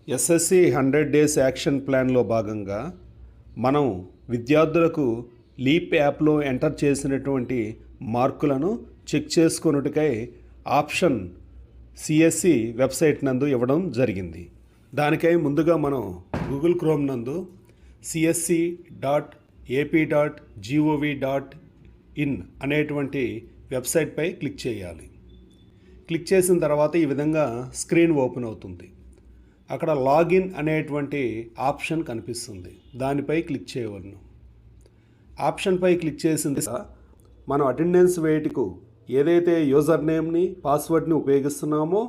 SSC 100 days action ప్లాన్లో భాగంగా మనం విద్యార్థులకు లీప్ యాప్లో ఎంటర్ చేసినటువంటి మార్కులను చెక్ చేసుకొనుటకై ఆప్షన్ సిఎస్సి వెబ్సైట్ నందు ఇవ్వడం జరిగింది. దానికై ముందుగా మనం గూగుల్ క్రోమ్ నందు csc.ap.gov.in అనేటువంటి వెబ్సైట్పై క్లిక్ చేయాలి. క్లిక్ చేసిన తర్వాత ఈ విధంగా స్క్రీన్ ఓపెన్ అవుతుంది. అక్కడ లాగిన్ అనేటువంటి ఆప్షన్ కనిపిస్తుంది. దానిపై క్లిక్ చేయవలను. ఆప్షన్పై క్లిక్ చేసింది మనం అటెండెన్స్ వేటుకు ఏదైతే యూజర్ నేమ్ని పాస్వర్డ్ని ఉపయోగిస్తున్నామో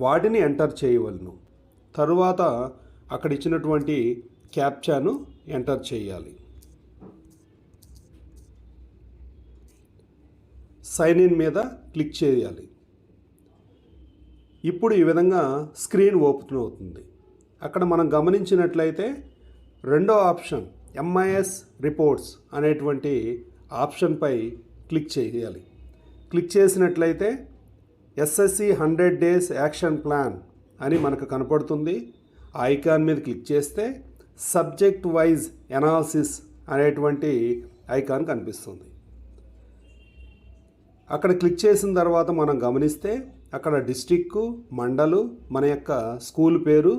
వాటిని ఎంటర్ చేయవలను. తరువాత అక్కడ ఇచ్చినటువంటి క్యాప్చాను ఎంటర్ చేయాలి. సైన్ ఇన్ మీద క్లిక్ చేయాలి. ఇప్పుడు ఈ విధంగా స్క్రీన్ ఓపెన్ అవుతుంది. అక్కడ మనం గమనించినట్లయితే రెండో ఆప్షన్ ఎంఐఎస్ రిపోర్ట్స్ అనేటువంటి ఆప్షన్పై క్లిక్ చేయాలి. క్లిక్ చేసినట్లయితే ఎస్ఎస్సి 100 డేస్ యాక్షన్ ప్లాన్ అని మనకు కనపడుతుంది. ఆ ఐకాన్ మీద క్లిక్ చేస్తే సబ్జెక్ట్ వైజ్ ఎనాలిసిస్ అనేటువంటి ఐకాన్ కనిపిస్తుంది. అక్కడ క్లిక్ చేసిన తర్వాత మనం గమనిస్తే అక్కడ డిస్ట్రిక్ట్, మండలు, మన యొక్క స్కూల్ పేరు,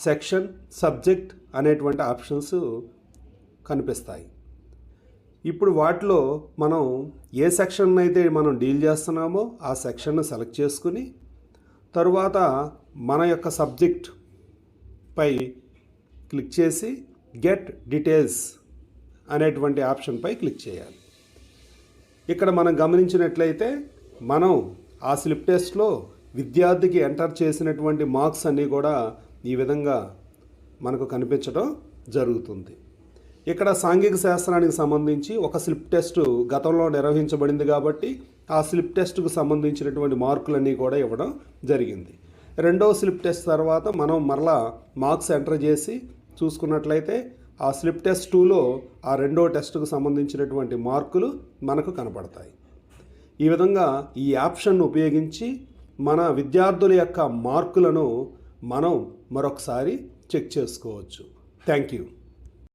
సెక్షన్, సబ్జెక్ట్ అనేటువంటి ఆప్షన్స్ కనిపిస్తాయి. ఇప్పుడు వాటిలో మనం ఏ సెక్షన్ అయితే మనం డీల్ చేస్తున్నామో ఆ సెక్షన్ను సెలెక్ట్ చేసుకుని తరువాత మన యొక్క సబ్జెక్ట్ పై క్లిక్ చేసి గెట్ డీటెయిల్స్ అనేటువంటి ఆప్షన్పై క్లిక్ చేయాలి. ఇక్కడ మనం గమనించినట్లయితే మనం ఆ స్లిప్ టెస్ట్లో విద్యార్థికి ఎంటర్ చేసినటువంటి మార్క్స్ అన్నీ కూడా ఈ విధంగా మనకు కనిపించడం జరుగుతుంది. ఇక్కడ సాంఘిక శాస్త్రానికి సంబంధించి ఒక స్లిప్ టెస్ట్ గతంలో నిర్వహించబడింది కాబట్టి ఆ స్లిప్ టెస్ట్కు సంబంధించినటువంటి మార్కులన్నీ కూడా ఇవ్వడం జరిగింది. రెండవ స్లిప్ టెస్ట్ తర్వాత మనం మరలా మార్క్స్ ఎంటర్ చేసి చూసుకున్నట్లయితే ఆ స్లిప్ టెస్ట్ 2లో ఆ రెండో టెస్ట్కు సంబంధించినటువంటి మార్కులు మనకు కనపడతాయి. ఈ విధంగా ఈ ఆప్షన్ను ఉపయోగించి మన విద్యార్థుల యొక్క మార్కులను మనం మరొకసారి చెక్ చేసుకోవచ్చు. Thank you.